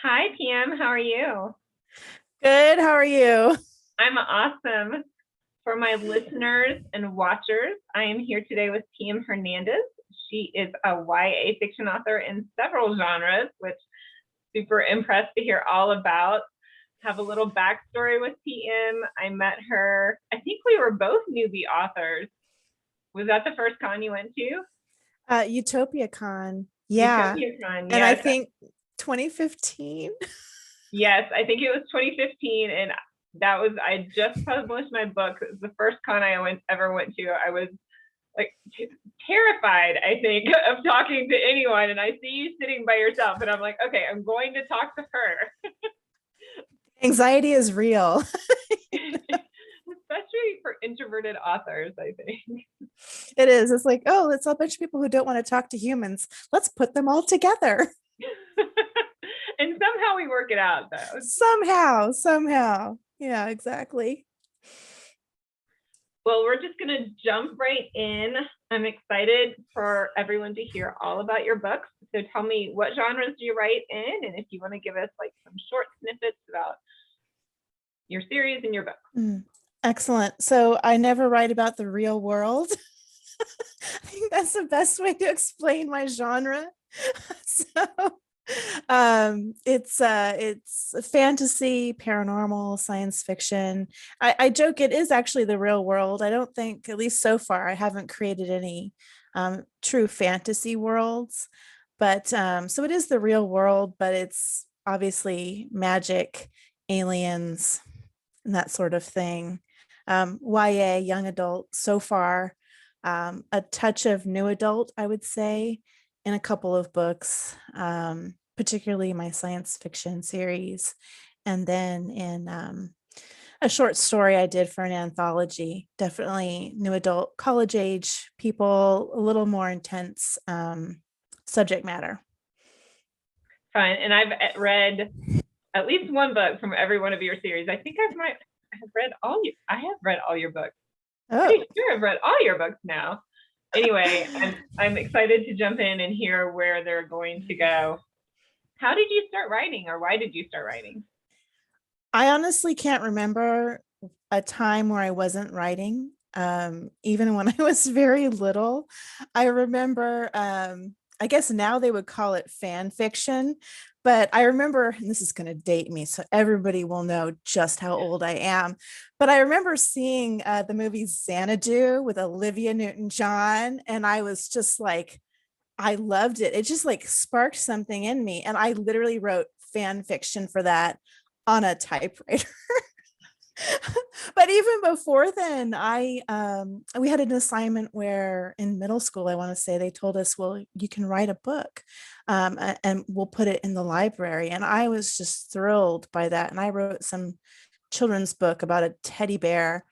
Hi, PM. How are you? Good. How are you? I'm awesome. For my listeners and watchers, I am here today with P.M Hernandez. She is a YA fiction author in several genres, which super impressed to hear all about. Have a little backstory with PM. I met her, I think we were both newbie authors. Was that the first con you went to? Utopia Con. Yeah. Utopia Con, And I yes. think 2015. Yes, I think it was 2015, and I just published my book. It was the first con ever went to. I was like terrified, I think, of talking to anyone, and I see you sitting by yourself, and I'm like, okay, I'm going to talk to her. Anxiety is real. Especially for introverted authors, I think. It is. It's like, oh, it's a bunch of people who don't want to talk to humans. Let's put them all together. And somehow we work it out, though. Somehow. Yeah, exactly. Well, we're just going to jump right in. I'm excited for everyone to hear all about your books. So tell me, what genres do you write in? And if you want to give us like some short snippets about your series and your books. Excellent. So I never write about the real world. I think that's the best way to explain my genre. So it's fantasy, paranormal, science fiction. I joke it is actually the real world. I don't think, at least so far, I haven't created any true fantasy worlds, but so it is the real world, but it's obviously magic, aliens, and that sort of thing. YA, young adult, so far. A touch of new adult, I would say, in a couple of books, particularly my science fiction series. And then in a short story I did for an anthology, definitely new adult, college age people, a little more intense subject matter. Fine. And I've read at least one book from every one of your series. I think I have read I have read all your books. Pretty Oh, sure I've read all your books now. Anyway, I'm excited to jump in and hear where they're going to go. How did you start writing, or why did you start writing? I honestly can't remember a time where I wasn't writing. Even when I was very little, I remember, I guess now they would call it fan fiction, but I remember, and this is going to date me, so everybody will know just how old I am. But I remember seeing the movie Xanadu with Olivia Newton-John, and I was just like, I loved it. It just like sparked something in me. And I literally wrote fan fiction for that on a typewriter. But even before then, I we had an assignment where in middle school, I want to say they told us, well, you can write a book, and we'll put it in the library. And I was just thrilled by that. And I wrote some children's book about a teddy bear,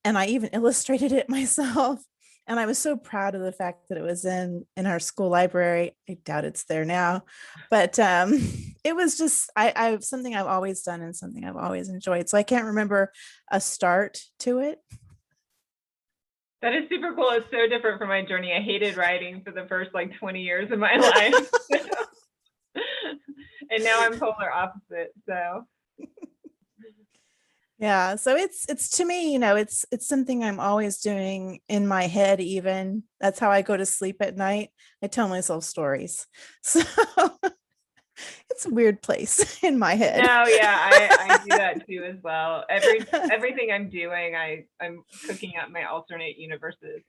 and I even illustrated it myself. And I was so proud of the fact that it was in our school library. I doubt it's there now, but it was just I something I've always done and something I've always enjoyed. So I can't remember a start to it. That is super cool. It's so different from my journey. I hated writing for the first like 20 years of my life. And now I'm polar opposite. So Yeah, so it's to me, it's something I'm always doing in my head. Even that's how I go to sleep at night. I tell myself stories. So it's a weird place in my head. no, yeah, I do that too as well. Everything I'm doing, I'm cooking up my alternate universes.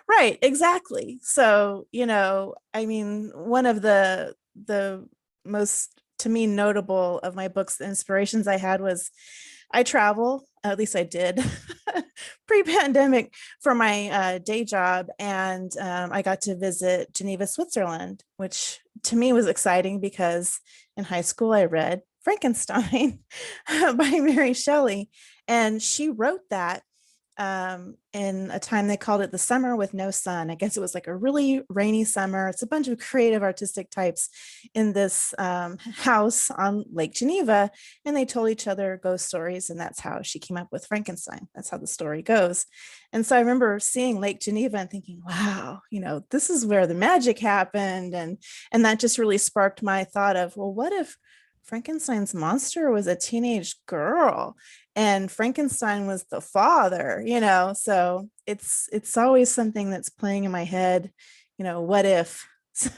Right, exactly. So, I mean, one of the most to me notable of my books, the inspirations I had was I travel, at least I did pre-pandemic for my day job, and I got to visit Geneva, Switzerland, which to me was exciting because in high school I read Frankenstein by Mary Shelley, and she wrote that in a time they called it the summer with no sun. I guess it was like a really rainy summer. It's a bunch of creative artistic types in this house on Lake Geneva, and they told each other ghost stories, and that's how she came up with Frankenstein. That's how the story goes. And so I remember seeing Lake Geneva and thinking, wow, this is where the magic happened. And that just really sparked my thought of, well, what if Frankenstein's monster was a teenage girl and Frankenstein was the father, so it's always something that's playing in my head, what if? So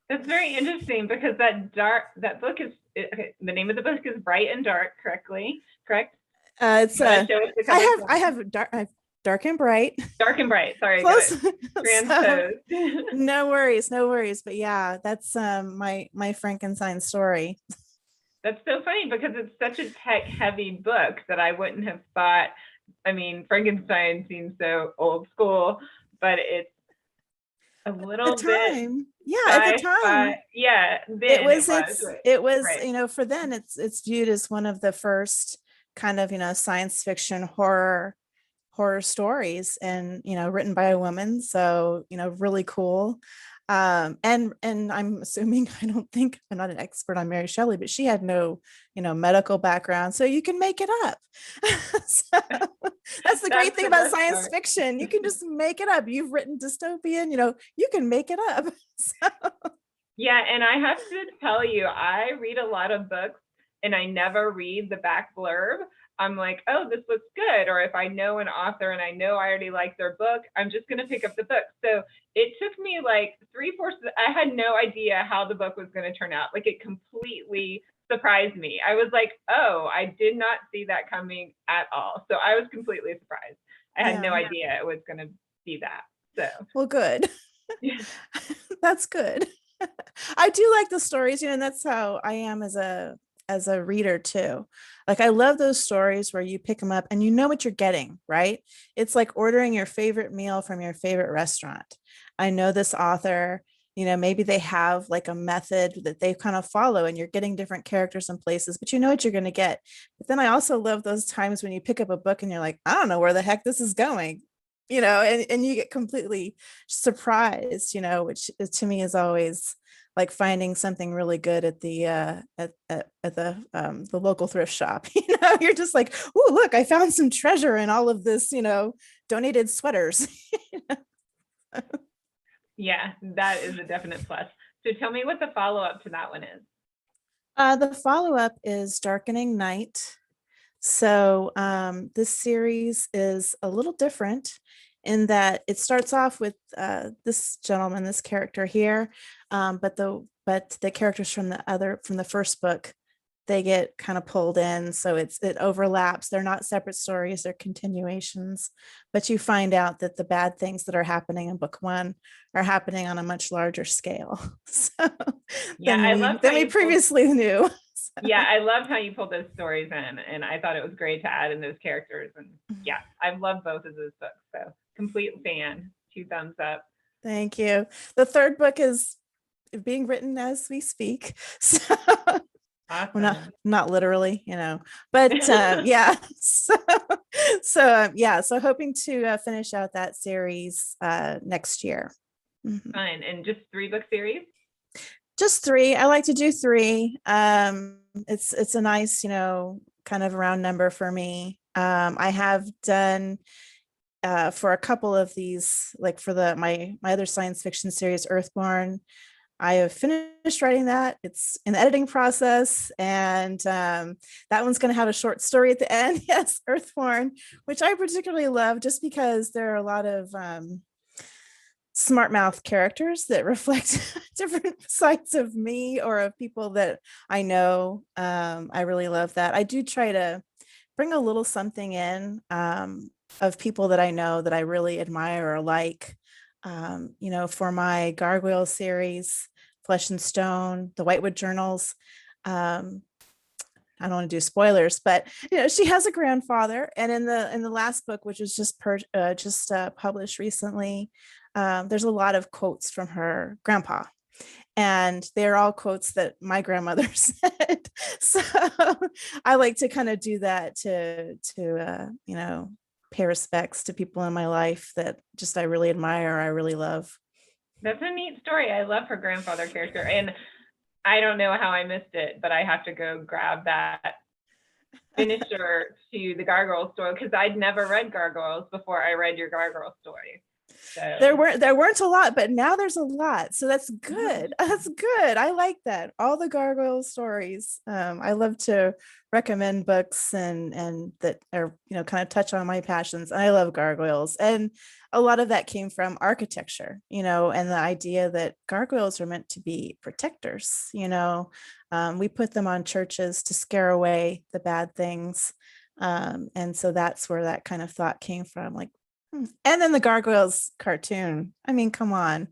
That's very interesting because that book is, okay, the name of the book is Bright and Dark, correct? it's You want to show us the cover? I have dark and bright. Dark and Bright. Sorry, got Close. it So, transposed. no worries. But yeah, that's my Frankenstein story. That's so funny because it's such a tech heavy book that I wouldn't have thought. I mean, Frankenstein seems so old school, but it's a little bit at the time, yeah, it then was right. it was Right. for then it's viewed as one of the first kind of science fiction horror stories, and written by a woman, so really cool. And I'm assuming, I'm not an expert on Mary Shelley, but she had no medical background, so you can make it up. So that's the great thing about science fiction. You can just make it up. You've written dystopian, you can make it up. So. Yeah, and I have to tell you, I read a lot of books and I never read the back blurb. I'm like, oh, this looks good. Or if I know an author and I know I already like their book, I'm just going to pick up the book. So it took me like 3/4. I had no idea how the book was going to turn out. Like, it completely surprised me. I was like, oh, I did not see that coming at all. So I was completely surprised. I had no idea it was going to be that. So, well, good. yeah. That's good. I do like the stories, and that's how I am as a reader too. Like, I love those stories where you pick them up and you know what you're getting, right? It's like ordering your favorite meal from your favorite restaurant. I know this author, maybe they have like a method that they kind of follow, and you're getting different characters and places, but you know what you're going to get. But then I also love those times when you pick up a book and you're like, I don't know where the heck this is going. And you get completely surprised, which to me is always like finding something really good at the the local thrift shop. You're just like, oh, look, I found some treasure in all of this, donated sweaters. Yeah, that is a definite plus. So tell me what the follow-up to that one is. The follow-up is Darkening Night. So this series is a little different in that it starts off with this gentleman, this character here, but the characters from the first book, they get kind of pulled in, so it overlaps. They're not separate stories; they're continuations. But you find out that the bad things that are happening in book one are happening on a much larger scale. So Yeah, than we previously knew. Yeah, I loved how you pulled those stories in, and I thought it was great to add in those characters. And yeah, I've loved both of those books. So complete fan, 2 thumbs up. Thank you. The third book is being written as we speak. So Awesome. well, not literally, but yeah. So hoping to finish out that series next year. Mm-hmm. Fun. And just 3-book series? Just 3. I like to do 3. It's a nice, kind of round number for me. I have done for a couple of these, like for my other science fiction series, Earthborn. I have finished writing that. It's in the editing process, and that one's going to have a short story at the end. Yes, Earthborn, which I particularly love just because there are a lot of smart mouth characters that reflect different sides of me or of people that I know. I really love that. I do try to bring a little something in of people that I know that I really admire or like. For my gargoyle series, Flesh and Stone, the Whitewood Journals. I don't want to do spoilers, but she has a grandfather, and in the last book, which was just published recently, there's a lot of quotes from her grandpa, and they're all quotes that my grandmother said. So I like to kind of do that to pay respects to people in my life that just I really admire, I really love. That's a neat story. I love her grandfather character, and I don't know how I missed it, but I have to go grab that finisher to the gargoyle story because I'd never read gargoyles before I read your gargoyle story. So there weren't a lot, but now there's a lot. So that's good. That's good. I like that. All the gargoyle stories. I love to recommend books and that are, kind of touch on my passions. I love gargoyles. And a lot of that came from architecture, and the idea that gargoyles are meant to be protectors. We put them on churches to scare away the bad things. And so that's where that kind of thought came from. Like, and then the gargoyles cartoon. I mean, come on.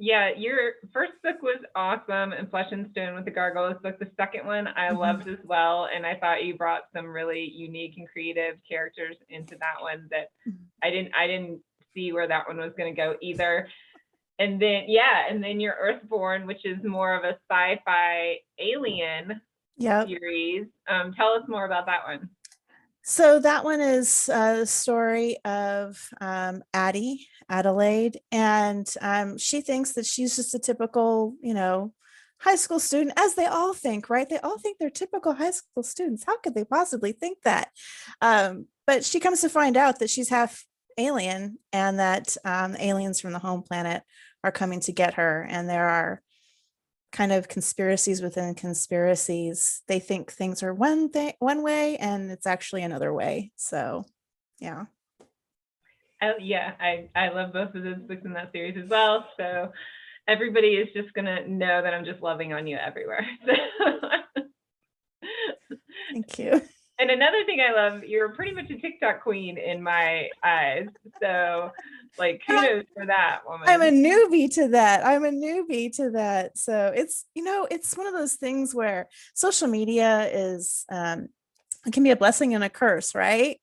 Yeah, your first book was awesome, and Flesh and Stone with the Gargoyles book. The second one I loved as well, and I thought you brought some really unique and creative characters into that one that I didn't see where that one was going to go either. And then your Earthborn, which is more of a sci-fi alien series. Tell us more about that one. So that one is a story of Adelaide, and she thinks that she's just a typical, high school student, as they all think, right? They all think they're typical high school students. How could they possibly think that? But she comes to find out that she's half alien, and that aliens from the home planet are coming to get her, and there are kind of conspiracies within conspiracies. They think things are one way, and it's actually another way. So yeah. I love both of those books in that series as well. So everybody is just gonna know that I'm just loving on you everywhere. Thank you. And another thing I love, you're pretty much a TikTok queen in my eyes. So like, kudos for that, woman. I'm a newbie to that. So it's, it's one of those things where social media is, it can be a blessing and a curse, right?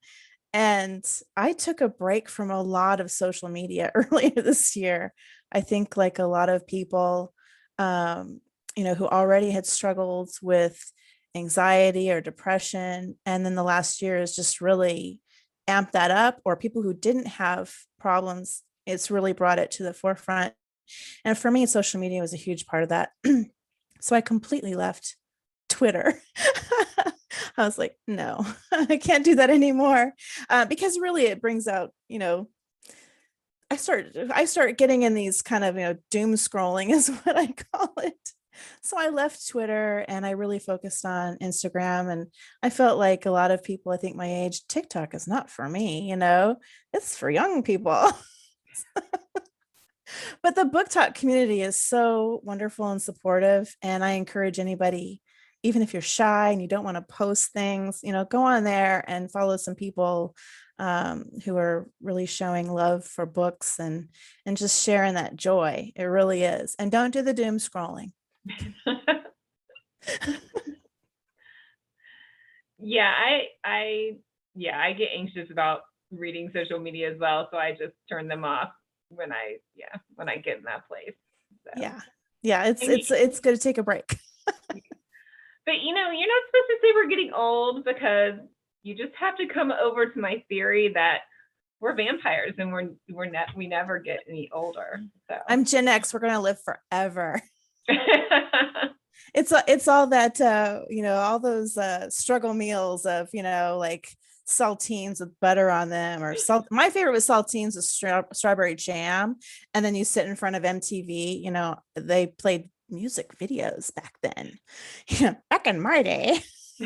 And I took a break from a lot of social media earlier this year. I think like a lot of people, who already had struggled with anxiety or depression, and then the last year has just really amped that up, or people who didn't have problems, it's really brought it to the forefront. And for me, social media was a huge part of that. So I completely left Twitter. I was like, no, I can't do that anymore, because really it brings out, I start getting in these kind of, doom scrolling is what I call it. So I left Twitter and I really focused on Instagram, and I felt like a lot of people, I think my age, TikTok is not for me, it's for young people. But the book talk community is so wonderful and supportive, and I encourage anybody, even if you're shy and you don't want to post things, go on there and follow some people who are really showing love for books and just sharing that joy. It really is. And don't do the doom scrolling. I get anxious about reading social media as well, so I just turn them off when I get in that place. So. It's good to take a break. But you're not supposed to say we're getting old, because you just have to come over to my theory that we're vampires and we never get any older. So I'm Gen X. We're gonna live forever. It's all that all those struggle meals of like saltines with butter on them, or salt. My favorite was saltines with strawberry jam, and then you sit in front of MTV. They played music videos back then, back in my day. So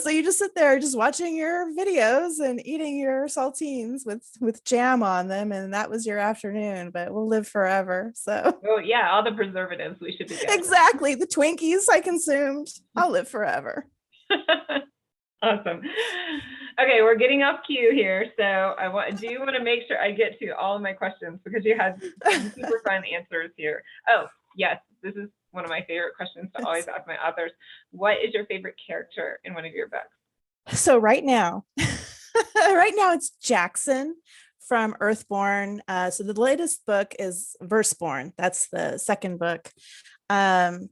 you just sit there just watching your videos and eating your saltines with jam on them, and that was your afternoon. But we'll live forever. So all the preservatives we should be getting. Exactly, the Twinkies I consumed, I'll live forever. Awesome. Okay, we're getting off cue here, so do you want to make sure I get to all of my questions, because you had some super fun answers here. Oh yes, this is one of my favorite questions to always ask my authors. What is your favorite character in one of your books? So right now it's Jackson from Earthborn. So the latest book is Verseborn. That's the second book. And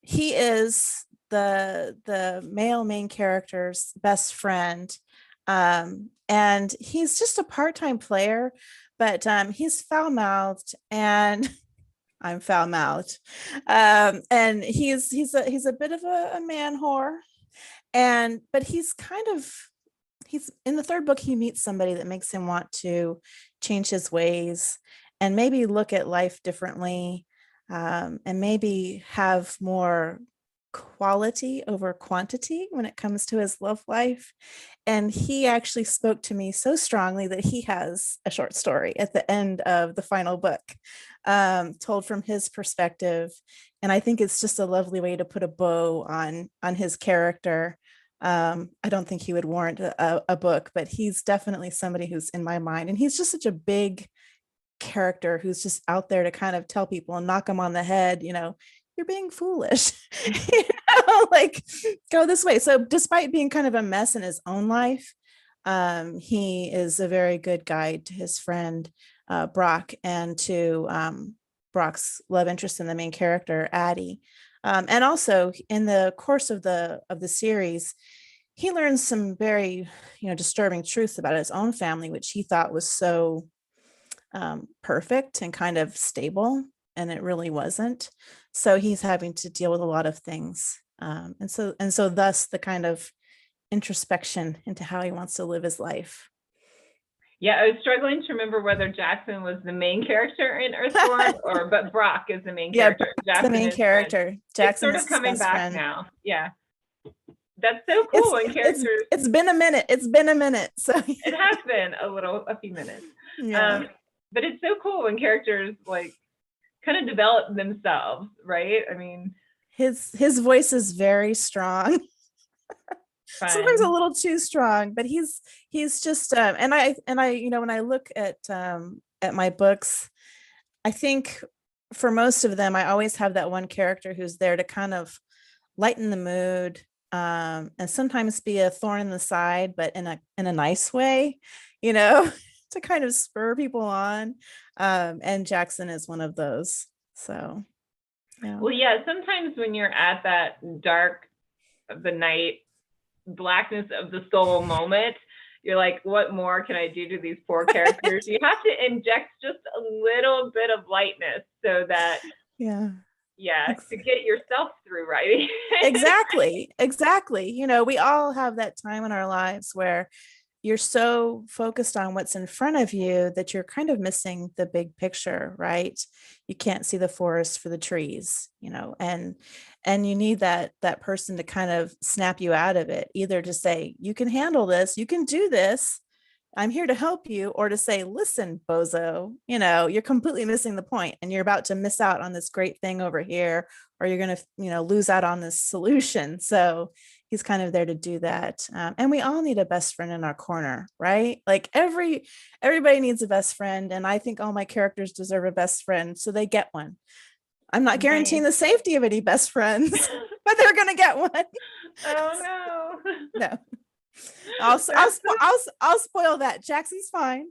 he is the male main character's best friend. And he's just a part-time player, but he's foul-mouthed, and I'm foul-mouthed. And he's a bit of a man whore. But he's in the third book, he meets somebody that makes him want to change his ways and maybe look at life differently, and maybe have more quality over quantity when it comes to his love life. And he actually spoke to me so strongly that he has a short story at the end of the final book, told from his perspective. And I think it's just a lovely way to put a bow on his character. I don't think he would warrant a book, but he's definitely somebody who's in my mind. And he's just such a big character who's just out there to kind of tell people and knock them on the head, you're being foolish, like go this way. So despite being kind of a mess in his own life, he is a very good guide to his friend, Brock, and to Brock's love interest in the main character, Addie. And also in the course of the series, he learns some very, disturbing truths about his own family, which he thought was so perfect and kind of stable, and it really wasn't. So he's having to deal with a lot of things, and so thus the kind of introspection into how he wants to live his life. Yeah, I was struggling to remember whether Jackson was the main character in Earthborn, but Brock is the main character. Jackson the main character. Jackson's it's sort of coming back friend. Now. Yeah, that's so cool when characters. It's been a minute. So it has been a few minutes. Yeah. But it's so cool when characters like kind of develop themselves, right? I mean, his voice is very strong. Sometimes a little too strong, but he's just and I when I look at my books, I think for most of them I always have that one character who's there to kind of lighten the mood, and sometimes be a thorn in the side, but in a nice way, to kind of spur people on, and Jackson is one of those. So well, yeah, sometimes when you're at that dark of the night, blackness of the soul moment, you're like, what more can I do to these poor characters? You have to inject just a little bit of lightness so that to get yourself through writing. exactly we all have that time in our lives where you're so focused on what's in front of you that you're kind of missing the big picture, right? You can't see the forest for the trees, and you need that person to kind of snap you out of it, either to say, you can handle this, you can do this, I'm here to help you, or to say, listen, bozo, you're completely missing the point and you're about to miss out on this great thing over here, or you're going to, lose out on this solution. So he's kind of there to do that. And we all need a best friend in our corner, right? Like everybody needs a best friend. And I think all my characters deserve a best friend, so they get one. I'm not guaranteeing the safety of any best friends, but they're going to get one. Oh, no. No. I'll spoil that. Jackson's fine.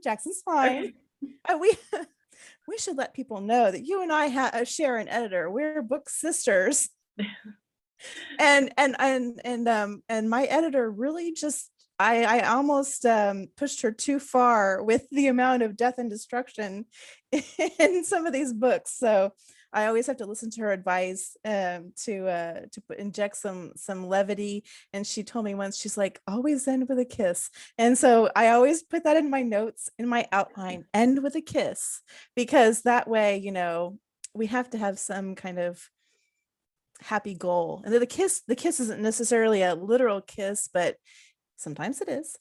We should let people know that you and I share an editor. We're book sisters. and my editor really just I almost pushed her too far with the amount of death and destruction in some of these books. So I always have to listen to her advice, to inject some levity. And she told me once, she's like, always end with a kiss. And so I always put that in my notes, in my outline, end with a kiss, because that way, we have to have some kind of happy goal. And the kiss isn't necessarily a literal kiss, but sometimes it is.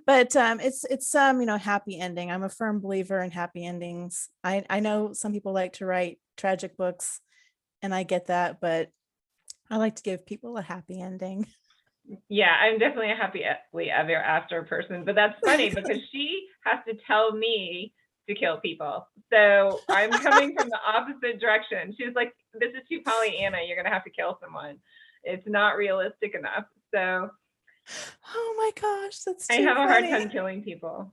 But it's some happy ending. I'm a firm believer in happy endings. I know some people like to write tragic books, and I get that, but I like to give people a happy ending. Yeah, I'm definitely a happy ever after person, but that's funny because she has to tell me to kill people. So I'm coming from the opposite direction. She was like, this is too Pollyanna, you're gonna have to kill someone. It's not realistic enough. So oh my gosh, that's too I have funny. a hard time killing people.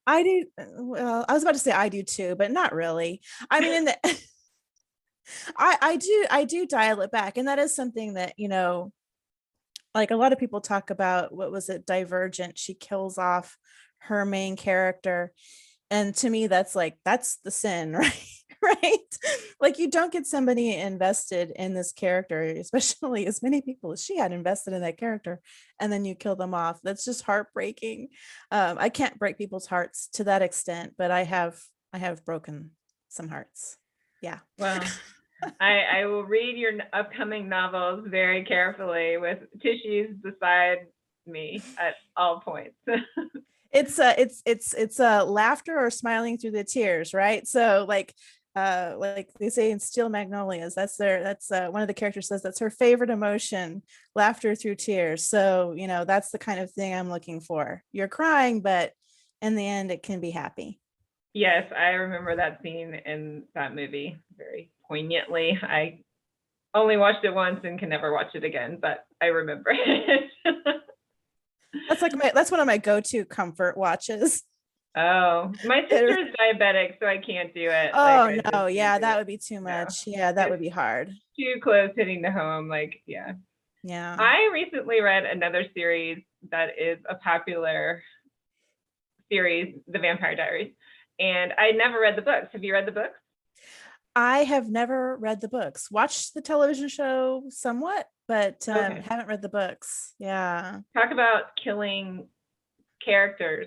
I do. Well, I was about to say I do too, but not really. I mean, I do dial it back, and that is something that like a lot of people talk about. What was it? Divergent. She kills off her main character, and to me, that's the sin, right? right? Like you don't get somebody invested in this character, especially as many people as she had invested in that character, and then you kill them off. That's just heartbreaking. I can't break people's hearts to that extent, but I have broken some hearts. Yeah. Well, I will read your upcoming novels very carefully with tissues beside me at all points. It's laughter or smiling through the tears, right? So like they say in Steel Magnolias, that's one of the characters says that's her favorite emotion, laughter through tears. So that's the kind of thing I'm looking for. You're crying, but in the end it can be happy. Yes, I remember that scene in that movie very poignantly. I only watched it once and can never watch it again, but I remember it. That's one of my go-to comfort watches. Oh, my sister is diabetic, so I can't do it. Oh I no, just yeah, can't do that it. would be too No, much. Yeah, that would it's be hard. too close hitting the home. Yeah. Yeah. I recently read another series that is a popular series, The Vampire Diaries, and I never read the books. Have you read the books? I have never read the books. Watched the television show somewhat, but Okay. haven't read the books. Yeah. Talk about killing characters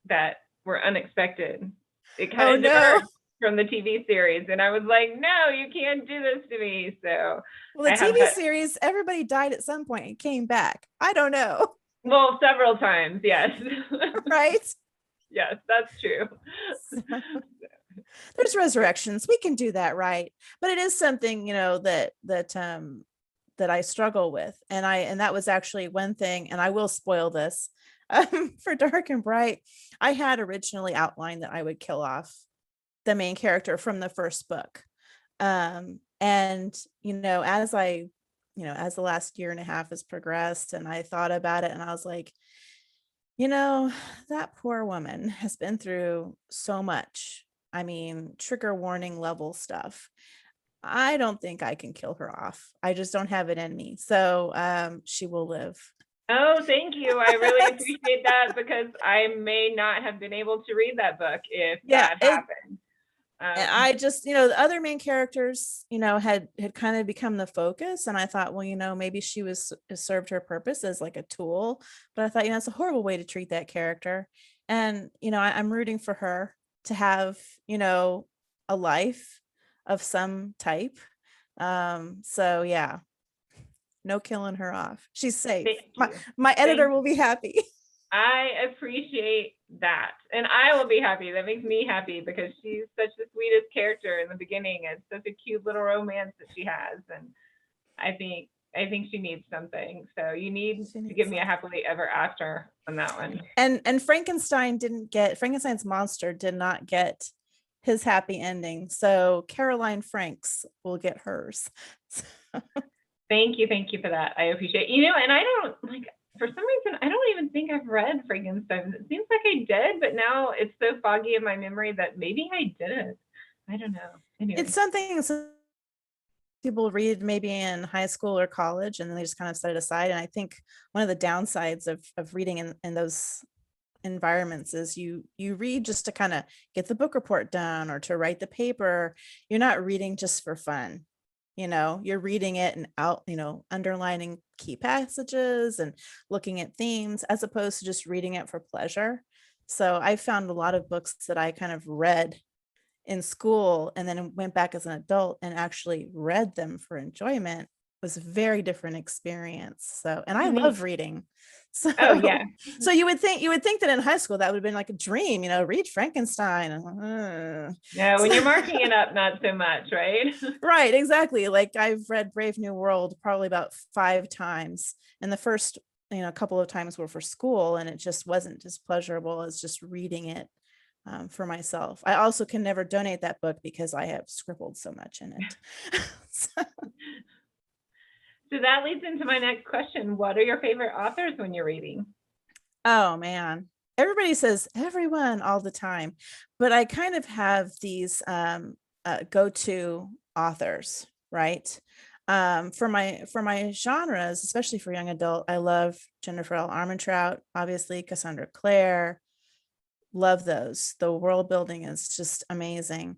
that were unexpected. It Oh kind of no. diverged from the TV series, and I was like, no, you can't do this to me. So Well, the I have TV had, series, everybody died at some point and came back. I don't know. well, several times, yes. Right? Yes, that's true. So, there's resurrections. We can do that, right? But it is something, that I struggle with. And that was actually one thing, and I will spoil this. For Dark and Bright, I had originally outlined that I would kill off the main character from the first book. And as the last year and a half has progressed and I thought about it and I was like, that poor woman has been through so much. I mean, trigger warning level stuff. I don't think I can kill her off. I just don't have it in me. So she will live. Oh, thank you. I really appreciate that because I may not have been able to read that book if Yeah, that happened. and I just, the other main characters, had kind of become the focus. And I thought, well, maybe she was served her purpose as like a tool. But I thought, it's a horrible way to treat that character. And, I'm rooting for her to have, a life of some type. So yeah, no killing her off. She's safe. Thank My you. my editor Thank will be happy. I appreciate that. And I will be happy. That makes me happy because she's such the sweetest character in the beginning. It's such a cute little romance that she has. And I think she needs something. So you need to give me a happily ever after on that one. And Frankenstein's monster did not get his happy ending. So Caroline Franks will get hers. Thank you for that. I appreciate and I don't for some reason I don't even think I've read Frankenstein. It seems like I did, but now it's so foggy in my memory that maybe I didn't. I don't know. Anyway. It's something people read maybe in high school or college and then they just kind of set it aside. And I think one of the downsides of reading in those environments is you read just to kind of get the book report done or to write the paper. You're not reading just for fun. You're reading it and underlining key passages and looking at themes as opposed to just reading it for pleasure. So I found a lot of books that I kind of read in school and then went back as an adult and actually read them for enjoyment was a very different experience. So, and I love reading. So, oh yeah. So you would think that in high school that would have been like a dream, read Frankenstein. No, when you're marking it up, not so much, right? Right, exactly. Like I've read Brave New World probably about 5 times, and the first, a couple of times were for school, and it just wasn't as pleasurable as just reading it for myself. I also can never donate that book because I have scribbled so much in it. So that leads into my next question. What are your favorite authors when you're reading? Oh man, everybody says everyone all the time, but I kind of have these go-to authors, right? For my genres, especially for young adult, I love Jennifer L. Armentrout, obviously Cassandra Clare. Love those. The world building is just amazing.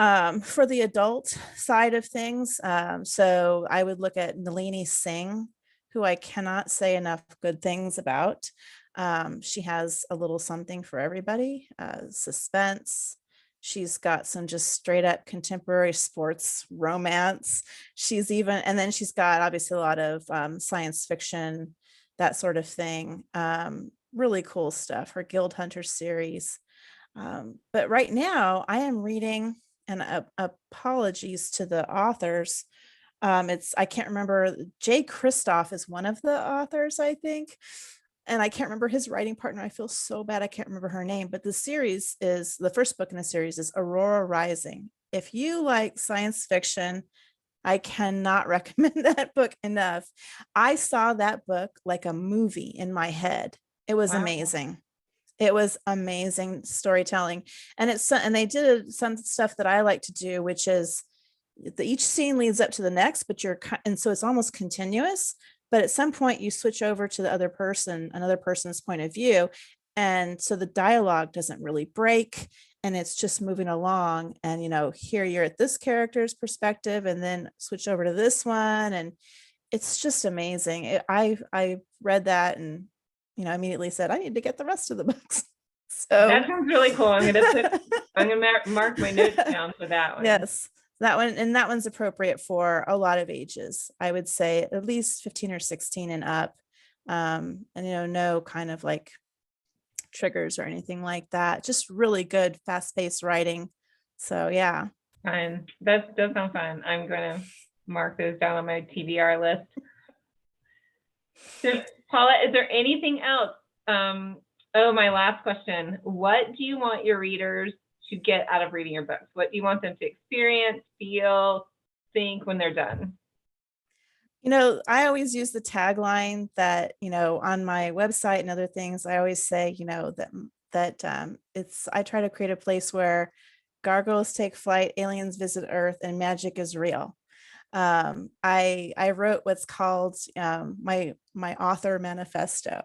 For the adult side of things, so I would look at Nalini Singh, who I cannot say enough good things about. She has a little something for everybody, suspense. She's got some just straight up contemporary sports romance. And then she's got obviously a lot of science fiction, that sort of thing. Really cool stuff. Her Guild Hunter series. But right now I am reading, and apologies to the authors. I can't remember. Jay Kristoff is one of the authors, I think. And I can't remember his writing partner. I feel so bad. I can't remember her name, but the first book in the series is Aurora Rising. If you like science fiction, I cannot recommend that book enough. I saw that book like a movie in my head. It was Wow. amazing. It was amazing storytelling. And they did some stuff that I like to do, which is each scene leads up to the next, and so it's almost continuous. But at some point you switch over to the another person's point of view. And so the dialogue doesn't really break, and it's just moving along. And, here you're at this character's perspective, and then switch over to this one. And it's just amazing. I read that and, immediately said, I need to get the rest of the books. So that sounds really cool. I'm gonna mark my notes down for that one. Yes, that one, and that one's appropriate for a lot of ages. I would say at least 15 or 16 and up. And no kind of like triggers or anything like that. Just really good, fast-paced writing. So yeah. Fine. That does sound fun. I'm gonna mark those down on my TBR list. So Paula, is there anything else? My last question. What do you want your readers to get out of reading your books? What do you want them to experience, feel, think when they're done? I always use the tagline that, on my website and other things, I always say, I try to create a place where gargoyles take flight, aliens visit Earth, and magic is real. I wrote what's called my author manifesto.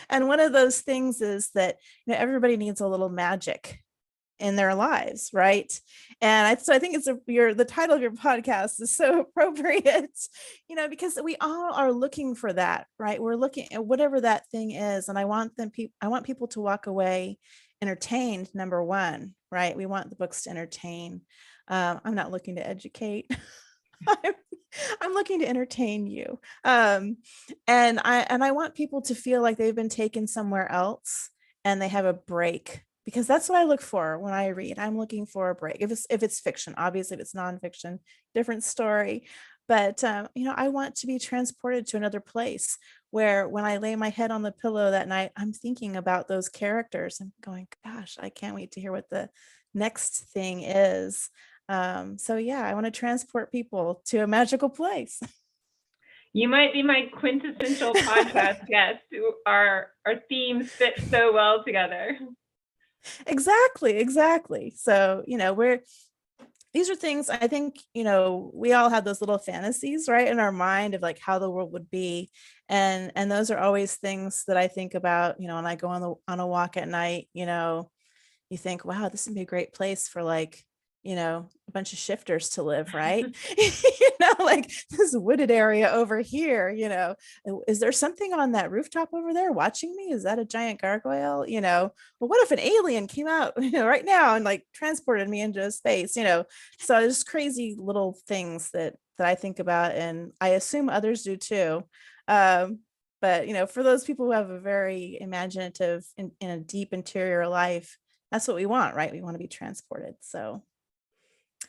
And one of those things is that, everybody needs a little magic in their lives, right? And so I think the title of your podcast is so appropriate, because we all are looking for that, right? We're looking at whatever that thing is, and I want people to walk away entertained. Number one, right? We want the books to entertain. I'm not looking to educate. I'm looking to entertain you. And I want people to feel like they've been taken somewhere else and they have a break, because that's what I look for when I read. I'm looking for a break. If it's fiction, obviously. If it's nonfiction, different story. But I want to be transported to another place where when I lay my head on the pillow that night, I'm thinking about those characters and going, gosh, I can't wait to hear what the next thing is. So yeah, I want to transport people to a magical place. You might be my quintessential podcast guest. Our themes fit so well together. Exactly. So, these are things I think, we all have those little fantasies, right, in our mind of like how the world would be. And those are always things that I think about, when I go on a walk at night. You think, wow, this would be a great place for like, a bunch of shifters to live, right? Like this wooded area over here, is there something on that rooftop over there watching me? Is that a giant gargoyle? Well, what if an alien came out, right now and like transported me into space, so there's crazy little things that I think about, and I assume others do too. But for those people who have a very imaginative in a deep interior life, that's what we want, right? We want to be transported. So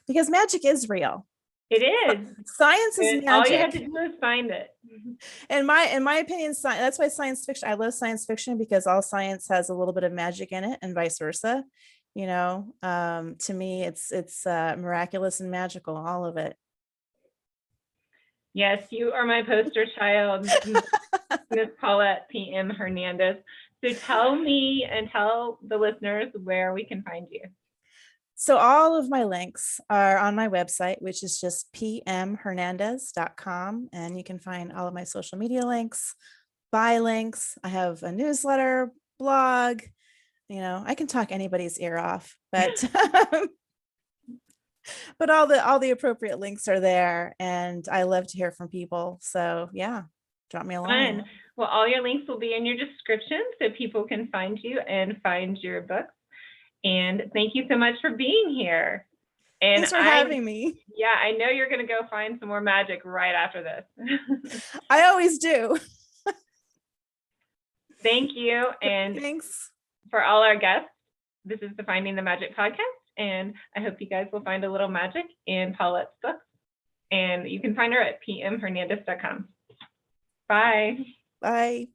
because magic is real. It is. Science is magic. All you have to do is find it. In my opinion, that's why science fiction, I love science fiction, because all science has a little bit of magic in it and vice versa. To me, it's miraculous and magical, all of it. Yes, you are my poster child, Miss Paulette P.M. Hernandez. So tell me and tell the listeners where we can find you. So all of my links are on my website, which is just pmhernandez.com. And you can find all of my social media links, buy links. I have a newsletter, blog. I can talk anybody's ear off, but But all the appropriate links are there, and I love to hear from people. So yeah, drop me a line. Fun. Well, all your links will be in your description so people can find you and find your books. And thank you so much for being here. And Thanks for having me. yeah, I know you're going to go find some more magic right after this. I always do. Thank you. And Thanks. for all our guests, this is the Finding the Magic podcast. And I hope you guys will find a little magic in Paulette's books. And you can find her at pmhernandez.com. Bye. Bye.